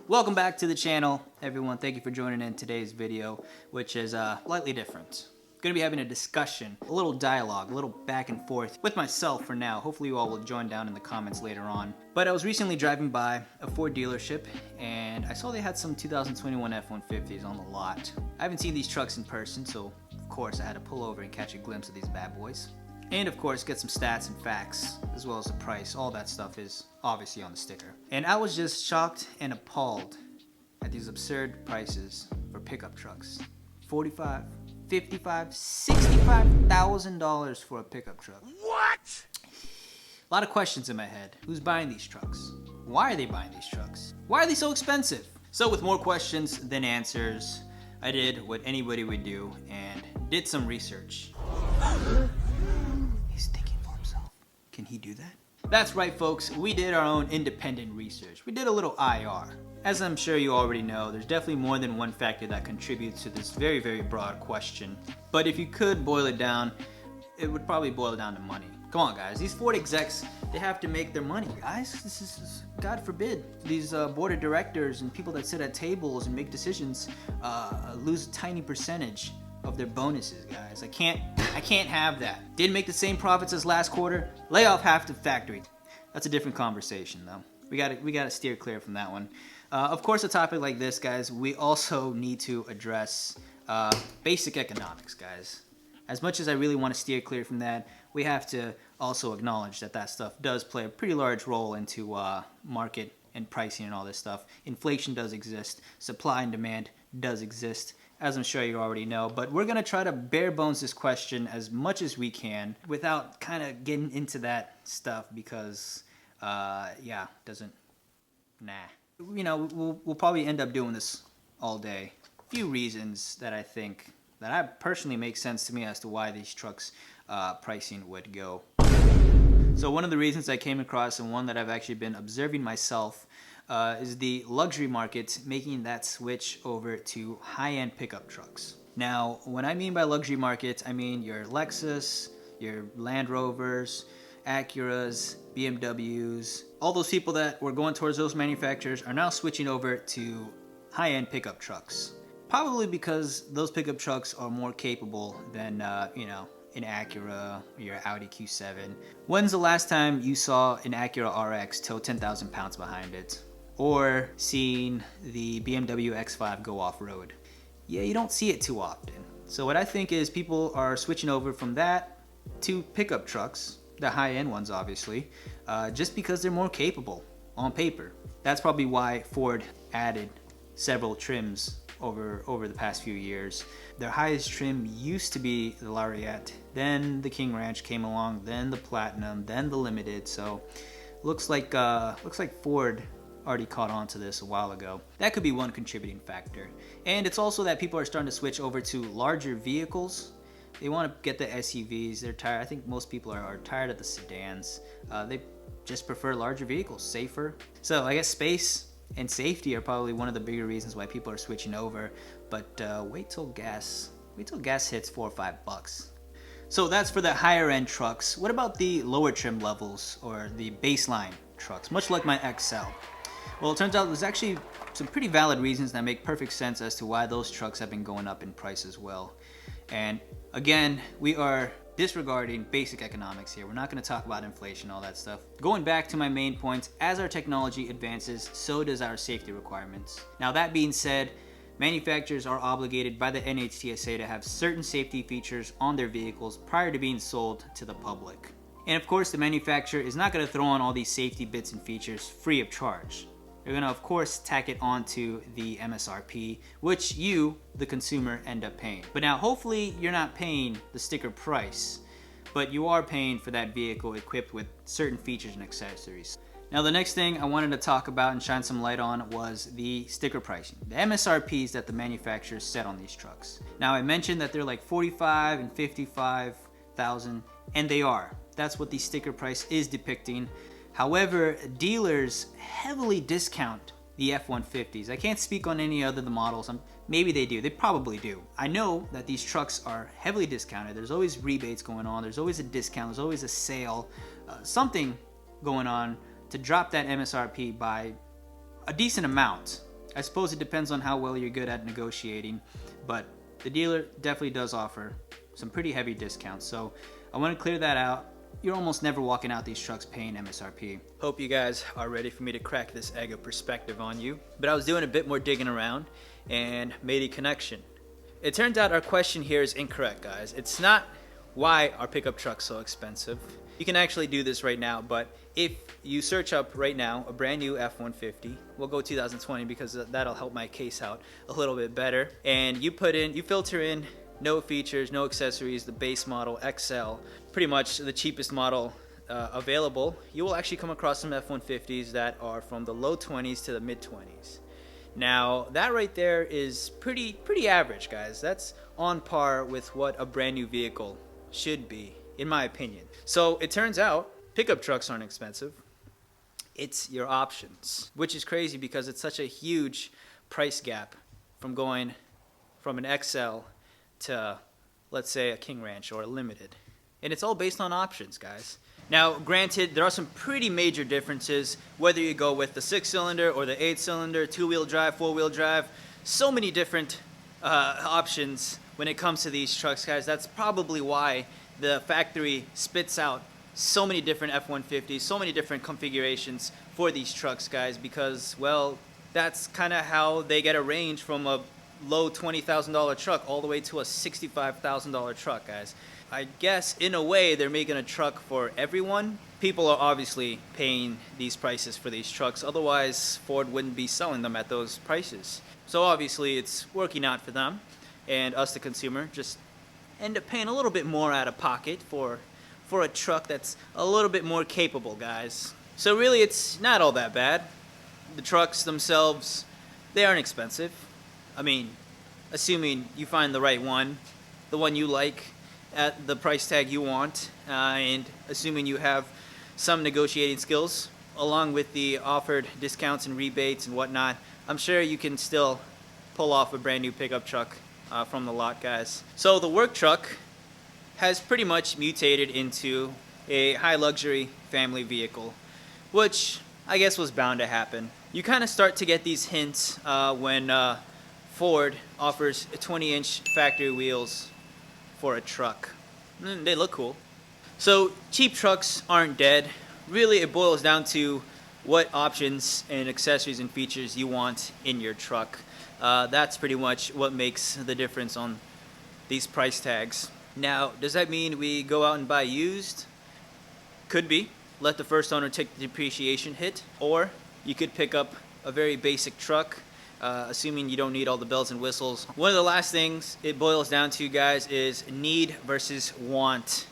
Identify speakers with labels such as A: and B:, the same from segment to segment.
A: Welcome back to the channel, everyone. Thank you for joining in today's video, which is slightly different. Going to be having a discussion, a little dialogue, a little back and forth with myself for now. Hopefully you all will join down in the comments later on. But I was recently driving by a Ford dealership and I saw they had some 2021 F-150s on the lot. I haven't seen these trucks in person, so of course I had to pull over and catch a glimpse of these bad boys. And of course get some stats and facts, as well as the price. All that stuff is obviously on the sticker. And I was just shocked and appalled at these absurd prices for pickup trucks. $45,000, $55,000, $65,000 for a pickup truck.
B: What?
A: A lot of questions in my head. Who's buying these trucks? Why are they buying these trucks? Why are they so expensive? So with more questions than answers, I did what anybody would do and did some research. He's thinking for himself. Can he do that? That's right, folks. We did our own independent research. We did a little IR. As I'm sure you already know, there's definitely more than one factor that contributes to this very, very broad question. But if you could boil it down, it would probably boil down to money. Come on, guys. These Ford execs, they have to make their money, guys. This is, God forbid, these board of directors and people that sit at tables and make decisions lose a tiny percentage of their bonuses, guys. I can't have that. Didn't make the same profits as last quarter. Lay off half the factory. That's a different conversation, though. We gotta steer clear from that one. Of course, a topic like this, guys, we also need to address basic economics, guys. As much as I really want to steer clear from that, we have to also acknowledge that that stuff does play a pretty large role into market and pricing and all this stuff. Inflation does exist. Supply and demand does exist, as I'm sure you already know. But we're going to try to bare bones this question as much as we can without kind of getting into that stuff because, yeah, doesn't, nah. You know, we'll probably end up doing this all day. A few reasons that I think that I personally make sense to me as to why these trucks pricing would go. So one of the reasons I came across, and one that I've actually been observing myself, is the luxury market making that switch over to high-end pickup trucks. Now, when I mean by luxury market, I mean your Lexus, your Land Rovers, Acuras, BMWs. All those people that were going towards those manufacturers are now switching over to high-end pickup trucks. Probably because those pickup trucks are more capable than, you know, an Acura or your Audi Q7. When's the last time you saw an Acura RX tow 10,000 pounds behind it? Or seen the BMW X5 go off-road? Yeah, you don't see it too often. So what I think is people are switching over from that to pickup trucks, the high-end ones obviously, just because they're more capable on paper. That's probably why Ford added several trims over the past few years. Their highest trim used to be the Lariat, then the King Ranch came along, then the Platinum, then the Limited. So looks like Ford already caught on to this a while ago. That could be one contributing factor. And it's also that people are starting to switch over to larger vehicles. They want to get the SUVs. They're tired. I think most people are tired of the sedans. They just prefer larger vehicles, safer. So I guess space and safety are probably one of the bigger reasons why people are switching over. But wait till gas hits $4 or $5. So that's for the higher end trucks. What about the lower trim levels or the baseline trucks, much like my XL? Well, it turns out there's actually some pretty valid reasons that make perfect sense as to why those trucks have been going up in price as well. And again, we are disregarding basic economics here. We're not going to talk about inflation, all that stuff. Going back to my main points, as our technology advances, so does our safety requirements. Now that being said, manufacturers are obligated by the NHTSA to have certain safety features on their vehicles prior to being sold to the public. And of course, the manufacturer is not going to throw on all these safety bits and features free of charge. They're going to, of course, tack it onto the MSRP, which you, the consumer, end up paying. But now, hopefully, you're not paying the sticker price, but you are paying for that vehicle equipped with certain features and accessories. Now, the next thing I wanted to talk about and shine some light on was the sticker pricing, the MSRPs that the manufacturers set on these trucks. Now, I mentioned that they're like $45,000 and $55,000, and they are. That's what the sticker price is depicting. However, dealers heavily discount the F-150s. I can't speak on any other the models. Maybe they do. They probably do. I know that these trucks are heavily discounted. There's always rebates going on. There's always a discount. There's always a sale. Something going on to drop that MSRP by a decent amount. I suppose it depends on how well you're good at negotiating, but the dealer definitely does offer some pretty heavy discounts. So I want to clear that out. You're almost never walking out these trucks paying MSRP. Hope you guys are ready for me to crack this egg of perspective on you. But I was doing a bit more digging around and made a connection. It turns out our question here is incorrect, guys. It's not why are pickup trucks so expensive. You can actually do this right now, but if you search up right now a brand new F-150, we'll go 2020 because that'll help my case out a little bit better. And you filter in no features, no accessories, the base model XL, pretty much the cheapest model available. You will actually come across some F-150s that are from the low 20s to the mid 20s. Now that right there is pretty average, guys. That's on par with what a brand new vehicle should be, in my opinion. So it turns out pickup trucks aren't expensive. It's your options, which is crazy because it's such a huge price gap from going from an XL to, let's say, a King Ranch or a Limited. And it's all based on options, guys. Now, granted, there are some pretty major differences, whether you go with the 6-cylinder or the 8-cylinder, 2-wheel drive, 4-wheel drive. So many different options when it comes to these trucks, guys. That's probably why the factory spits out so many different F-150s, so many different configurations for these trucks, guys, because, well, that's kind of how they get a range from a low $20,000 truck all the way to a $65,000 truck, guys. I guess in a way they're making a truck for everyone. People are obviously paying these prices for these trucks, otherwise Ford wouldn't be selling them at those prices. So obviously it's working out for them, and us the consumer just end up paying a little bit more out of pocket for a truck that's a little bit more capable, guys. So really it's not all that bad. The trucks themselves, they aren't expensive. I mean, assuming you find the right one, the one you like at the price tag you want, and assuming you have some negotiating skills along with the offered discounts and rebates and whatnot, I'm sure you can still pull off a brand new pickup truck from the lot, guys. So the work truck has pretty much mutated into a high luxury family vehicle, which I guess was bound to happen. You kind of start to get these hints when Ford offers 20-inch factory wheels for a truck. They look cool. So cheap trucks aren't dead. Really, it boils down to what options and accessories and features you want in your truck. That's pretty much what makes the difference on these price tags. Now, does that mean we go out and buy used? Could be. Let the first owner take the depreciation hit. Or you could pick up a very basic truck, assuming you don't need all the bells and whistles. One of the last things it boils down to, guys, is need versus want.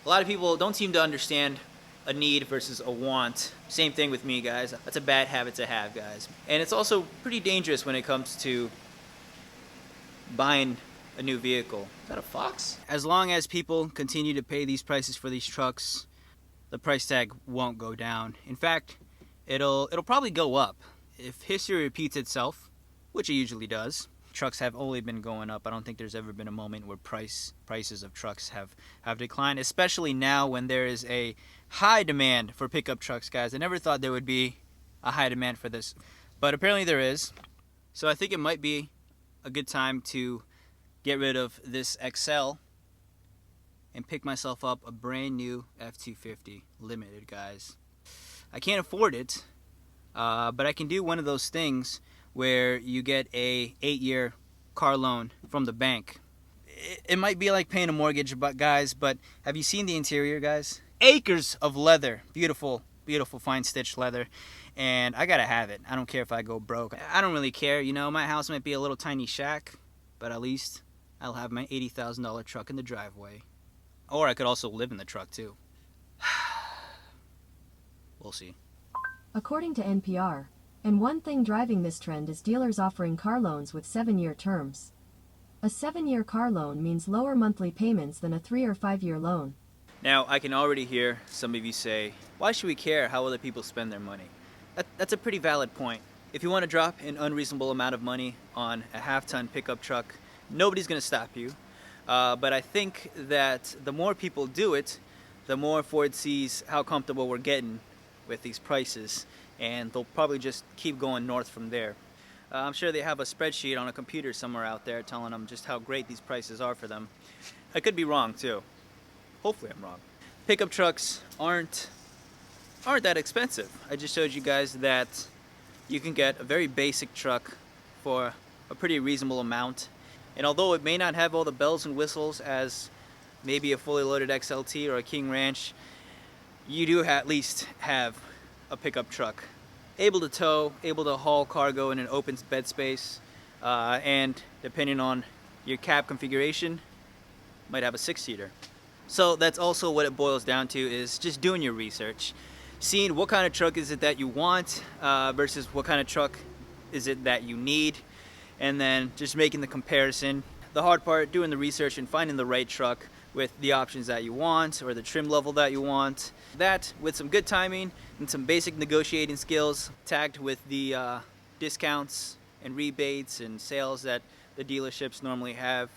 A: A lot of people don't seem to understand a need versus a want. Same thing with me, guys. That's a bad habit to have, guys. And it's also pretty dangerous when it comes to buying a new vehicle. Is that a fox? As long as people continue to pay these prices for these trucks, the price tag won't go down. In fact, it'll probably go up. If history repeats itself, which it usually does, trucks have only been going up. I don't think there's ever been a moment where prices of trucks have declined, especially now when there is a high demand for pickup trucks, guys. I never thought there would be a high demand for this, but apparently there is. So I think it might be a good time to get rid of this XL and pick myself up a brand new F-250 Limited, guys. I can't afford it, but I can do one of those things where you get a 8-year car loan from the bank. It might be like paying a mortgage, guys, but have you seen the interior, guys? Acres of leather. Beautiful, beautiful fine stitched leather. And I gotta have it. I don't care if I go broke. I don't really care. You know, my house might be a little tiny shack, but at least I'll have my $80,000 truck in the driveway. Or I could also live in the truck too. We'll see.
B: According to NPR, and one thing driving this trend is dealers offering car loans with 7-year terms. A 7-year car loan means lower monthly payments than a 3 or 5-year loan.
A: Now, I can already hear some of you say, why should we care how other people spend their money? That's a pretty valid point. If you want to drop an unreasonable amount of money on a half-ton pickup truck, nobody's going to stop you. But I think that the more people do it, the more Ford sees how comfortable we're getting with these prices, and they'll probably just keep going north from there. I'm sure they have a spreadsheet on a computer somewhere out there telling them just how great these prices are for them. I could be wrong too. Hopefully I'm wrong. Pickup trucks aren't that expensive. I just showed you guys that you can get a very basic truck for a pretty reasonable amount. And although it may not have all the bells and whistles as maybe a fully loaded XLT or a King Ranch, you do at least have a pickup truck. Able to tow, able to haul cargo in an open bed space, and depending on your cab configuration, might have a 6-seater. So that's also what it boils down to, is just doing your research. Seeing what kind of truck is it that you want versus what kind of truck is it that you need, and then just making the comparison. The hard part, doing the research and finding the right truck with the options that you want or the trim level that you want. That, with some good timing and some basic negotiating skills, tagged with the discounts and rebates and sales that the dealerships normally have,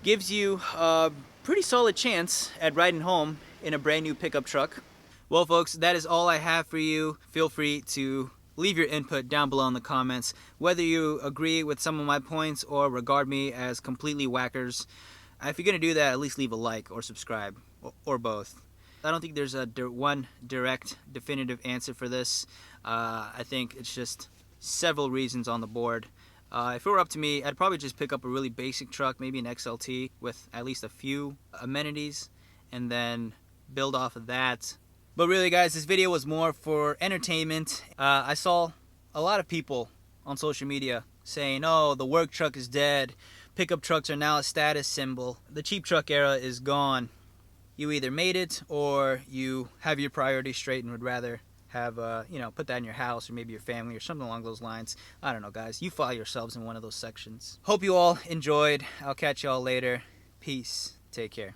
A: gives you a pretty solid chance at riding home in a brand new pickup truck. Well folks, that is all I have for you. Feel free to leave your input down below in the comments, whether you agree with some of my points or regard me as completely whackers. If you're going to do that, at least leave a like or subscribe, or both. I don't think there's a one direct, definitive answer for this. I think it's just several reasons on the board. If it were up to me, I'd probably just pick up a really basic truck, maybe an XLT with at least a few amenities, and then build off of that. But really guys, this video was more for entertainment. I saw a lot of people on social media saying, oh, the work truck is dead. Pickup trucks are now a status symbol. The cheap truck era is gone. You either made it or you have your priorities straight and would rather have, put that in your house or maybe your family or something along those lines. I don't know, guys. You file yourselves in one of those sections. Hope you all enjoyed. I'll catch y'all later. Peace. Take care.